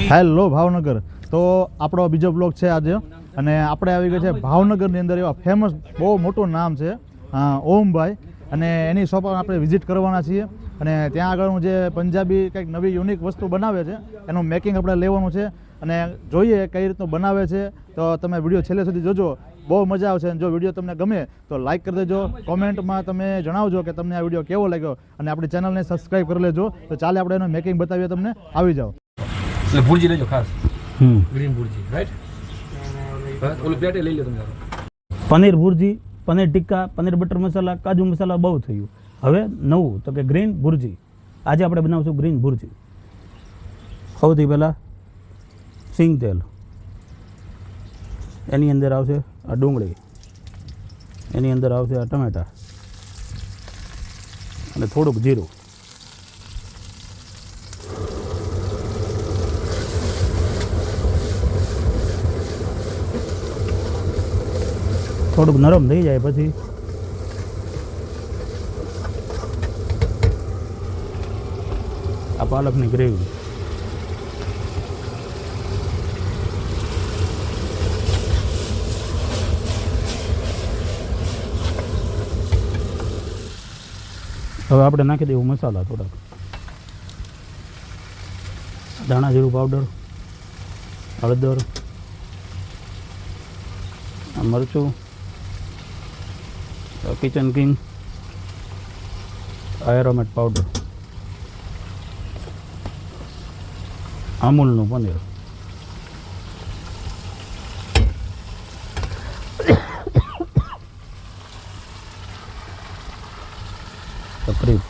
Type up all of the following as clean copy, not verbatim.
Hello Bhavnagar. તો આપણો બીજો બ્લોગ છે આજે, અને આપણે આવી ગયા છે ભાવનગરની અંદર. એવા ફેમસ બહુ મોટું નામ છે ઓમભાઈ, અને એની શોપ આપણે વિઝિટ કરવાના છીએ. અને ત્યાં આગળનું જે પંજાબી કંઈક નવી યુનિક વસ્તુ બનાવે છે એનું મેકિંગ આપણે લેવાનું છે, અને જોઈએ કઈ રીતનું બનાવે છે. તો તમે વિડીયો છેલ્લે સુધી જોજો, બહુ મજા આવશે. અને જો વિડીયો તમને ગમે તો લાઇક કરી દેજો, કોમેન્ટમાં તમે જણાવજો કે તમને આ વિડીયો કેવો લાગ્યો, અને આપણી ચેનલને સબસ્ક્રાઈબ કરી લેજો. તો ચાલે આપણે એનું મેકિંગ બતાવીએ તમને. આવી જાઓ. એટલે ભુરજી લેજો ખાસ, ગ્રીન ભુરજી, રાઈટ? ઓલું પ્લેટે લઈ લો તમે. પનીર ભુરજી, પનીર ટિક્કા, પનીર બટર મસાલા, કાજુ મસાલા બહુ થયું. હવે નવું તો કે ગ્રીન ભુરજી. આજે આપણે બનાવશું ગ્રીન ભુરજી. સૌથી પહેલાં સિંગ તેલ, એની અંદર આવશે આ ડુંગળી, એની અંદર આવશે આ ટમેટા, અને થોડુંક જીરું. થોડુંક નરમ થઈ જાય પછી આ પાલકની ગ્રેવી. હવે આપણે નાખી દેવું મસાલા થોડાક. ધાણા જીરું પાવડર, હળદર, મરચું, kitchen king, aromat powder, અમૂલનું paneer, તકરીબ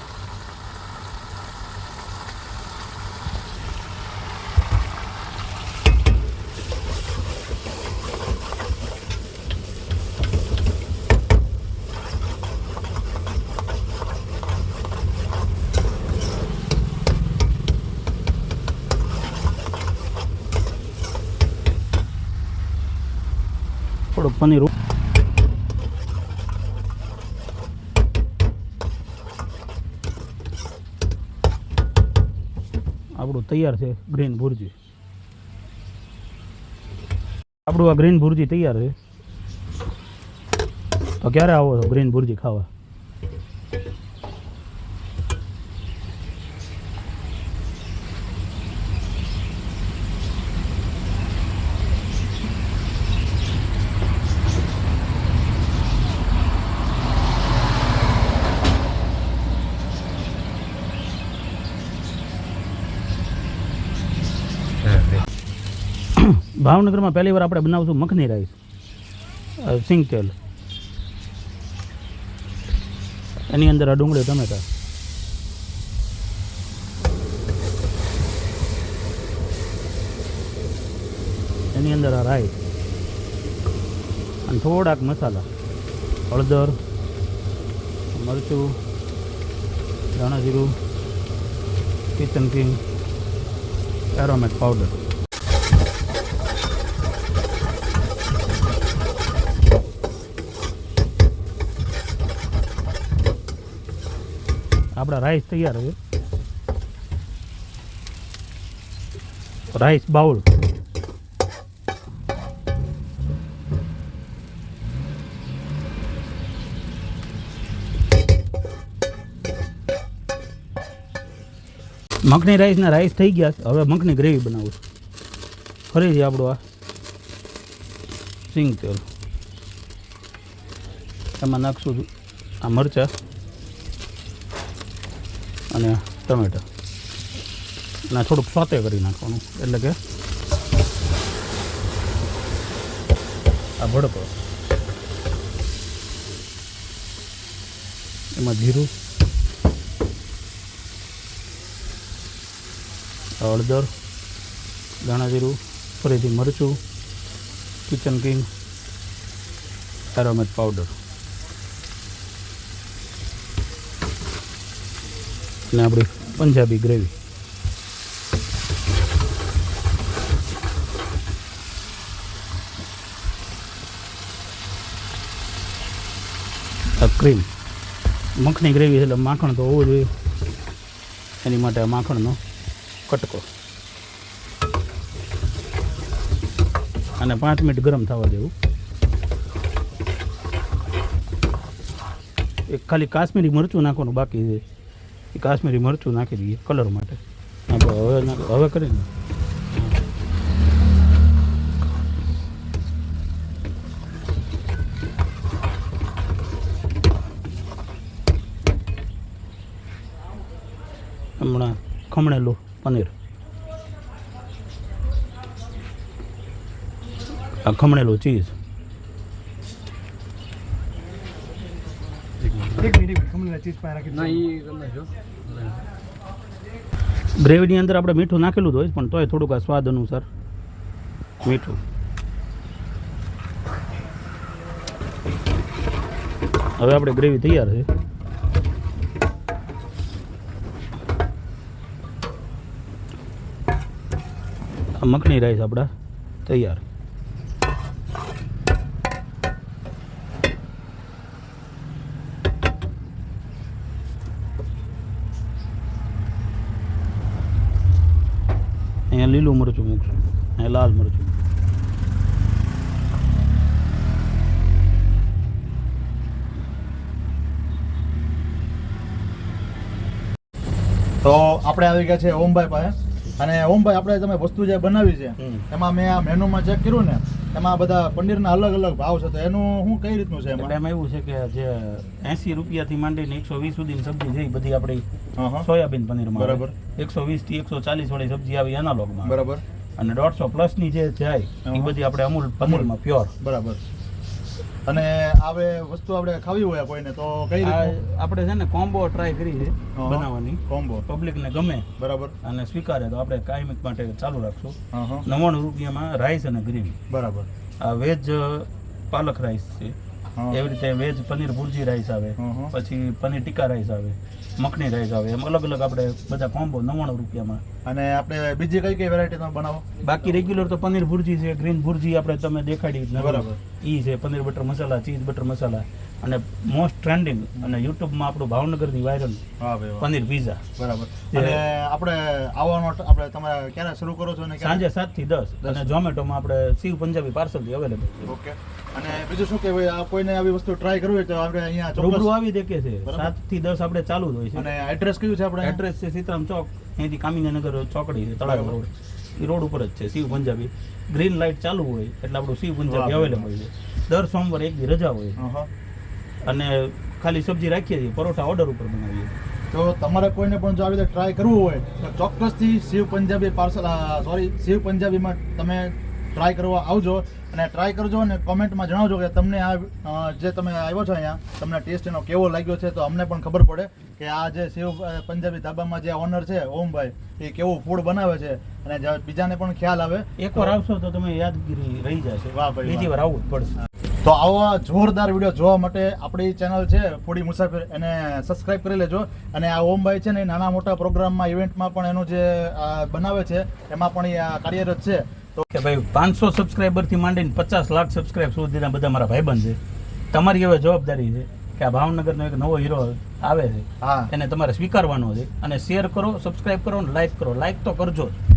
થોડુંક પનીર. આપણું તૈયાર છે ગ્રીન ભુરજી. આપણું આ ગ્રીન ભુરજી તૈયાર છે. તો ક્યારે આવો છો ગ્રીન ભુરજી ખાવા? ભાવનગરમાં પહેલી વાર આપણે બનાવશું મખની રાઈસ. સિંગ તેલ, એની અંદર આ ડુંગળી, ટમેટા, એની અંદર આ રાઈસ, અને થોડાક મસાલા, હળદર, મરચું, ધાણા જીરું, કિચન કિંગ, એરોમેટ પાવડર. આપણા રાઈસ તૈયાર છે. Rice bowl. મખની રાઈસના રાઈસ થઈ ગયા. હવે મખની ગ્રેવી બનાવું છું. ફરીથી આપણું આ સિંગ તેલ, એમાં નાખશું આ મરચાં અને ટમેટા, અને થોડુંક સોતે કરી નાખવાનું. એટલે કે આ ભડકો, એમાં જીરું, હળદર, ધાણા જીરું, ફરીથી મરચું, કિચન કિંગ, એરોમેટ પાવડર, અને આપણી Punjabi gravy. Cream, makhani gravy એટલે માખણ તો હોવું જોઈએ, એની માટે આ માખણનો કટકો. અને 5 મિનિટ ગરમ થવા દેવું. એક ખાલી કાશ્મીરી મરચું નાખવાનું બાકી છે, એ કાશ્મીરી મરચું નાખી દઈએ કલર માટે. હવે કરીને હમણાં ખમણેલું પનીર, આ ખમણેલું ચીઝ, ગ્રેવીની અંદર આપણે મીઠું નાખેલું જ હોય પણ તોય થોડુંક આ સ્વાદ અનુસાર મીઠું. હવે આપણે ગ્રેવી તૈયાર છે. આ મખણી રાઈસ આપણા તૈયાર. અહીંયા લીલું મરચું મૂકશું, અહીંયા લાલ મરચું. તો આપણે આવી ગયા છે ઓમભાઈ પાસે. અને ઓમભાઈ, આપણે તમે વસ્તુ જે બનાવી છે એમાં મેં આ મેનુમાં ચેક કર્યું ને, એમાં બધા પનીરના અલગ અલગ ભાવ છે. તો એનું શું કઈ રીતનું છે એટલે એમાં એવું છે કે જે 80 રૂપિયાથી માંડીને 120 સુધીની સબ્જી છે એ બધી આપણી સોયાબીન પનીરમાં બરાબર, 120 થી 140 વાળી સબ્જી આવી એનાલોગમાં બરાબર, અને 150 પ્લસની જે જાય એ બધી આપણે અમૂલ પનીરમાં પ્યોર. બરાબર. અને આવે વસ્તુ આપણે ખાવી હોય કોઈને તો કઈ રીતે આપણે છે ને કોમ્બો ટ્રાય કરી છે બનાવવાની. કોમ્બો પબ્લિકને ગમે બરાબર અને સ્વીકારે તો આપણે કાયમિક માટે ચાલુ રાખશું. 99 રૂપિયામાં રાઈસ અને ગ્રેવી. બરાબર. આ વેજ પાલક રાઈસ છે, એવી રીતે વેજ પનીર ભુરજી રાઈસ આવે, પછી પનીર ટીકા રાઈસ આવે, મખની રાઈસ આવે, એમ અલગ અલગ આપણે બધા કોમ્બો 99 રૂપિયામાં. અને આપણે બીજી કઈ કઈ વેરાયટી તમે બનાવો? બાકી રેગ્યુલર તો પનીર ભુરજી છે, ગ્રીન ભુરજી આપણે તમે દેખાડી. બરાબર. ઈ છે પનીર બટર મસાલા, ચીઝ બટર મસાલા, અને મોસ્ટ ટ્રેન્ડિંગ અને યુટ્યુબમાં આપણું ભાવનગરની વાયરલ પનીર પીઝા. બરાબર. અને આપણે આવવાનો આપણે તમે ક્યારે શરૂ કરો છો? સાંજે 7 થી 10. અને ઝોમેટોમાં આપણે શિવ પંજાબી પાર્સલથી અવેલેબલ છે. ઓકે. અને બીજું શું કે ભાઈ, કોઈને આવી વસ્તુ ટ્રાય કરવી હોય તો આપણે અહીંયા રૂબરૂ આવી દેખે છે. 7 થી 10 આપણે ચાલુ જ હોય છે. અને એડ્રેસ કયું છે આપણે? એડ્રેસ છે સીતારામ ચોક, અહીંથી કામિયાનગર ચોકડી છે, તળાવ રોડ, એ રોડ ઉપર જ છે શિવ પંજાબી. ગ્રીન લાઇટ ચાલુ હોય એટલે આપણું શિવ પંજાબી અવેલેબલ છે. દર સોમવારે એક દી રજા હોય અને ખાલી સબ્જી રાખીએ છીએ, પરોઠા ઓર્ડર ઉપર બનાવીએ. તો તમારે કોઈને પણ જો આવી રીતે ટ્રાય કરવું હોય તો ચોક્કસથી શિવ પંજાબી શિવ પંજાબીમાં તમે ટ્રાય કરવા આવજો અને ટ્રાય કરજો અને કોમેન્ટમાં જણાવજો કે તમને આ જે તમે આવ્યો છો અહીંયા, તમને ટેસ્ટ એનો કેવો લાગ્યો છે. તો અમને પણ ખબર પડે કે આ જે શિવ પંજાબી ધાબામાં જે ઓનર છે ઓમભાઈ, એ કેવું ફૂડ બનાવે છે અને બીજાને પણ ખ્યાલ આવે. એકવાર આવશો તો તમે યાદગીરી રહી જશે. વાહ ભાઈ, બીજી વાર આવવું જ પડશે. તો આવા જોરદાર વિડીયો જોવા માટે આપણી ચેનલ છે ફૂડી મુસાફિર, એને સબસ્ક્રાઇબ કરી લેજો. અને આ ઓમભાઈ છે ને નાના મોટા પ્રોગ્રામમાં ઇવેન્ટમાં પણ એનું જે બનાવે છે એમાં પણ એ કાર્યરત છે. તો કે ભાઈ 500 સબસ્ક્રાઈબરથી માંડીને 50 લાખ સબસ્ક્રાઈબ સુધીના બધા મારા ભાઈબંધ છે. તમારી હવે જવાબદારી છે કે આ ભાવનગરનો એક નવો હીરો આવે છે, એને તમારે સ્વીકારવાનો છે. અને શેર કરો, સબસ્ક્રાઈબ કરો અને લાઈક કરો. લાઈક તો કરજો જ.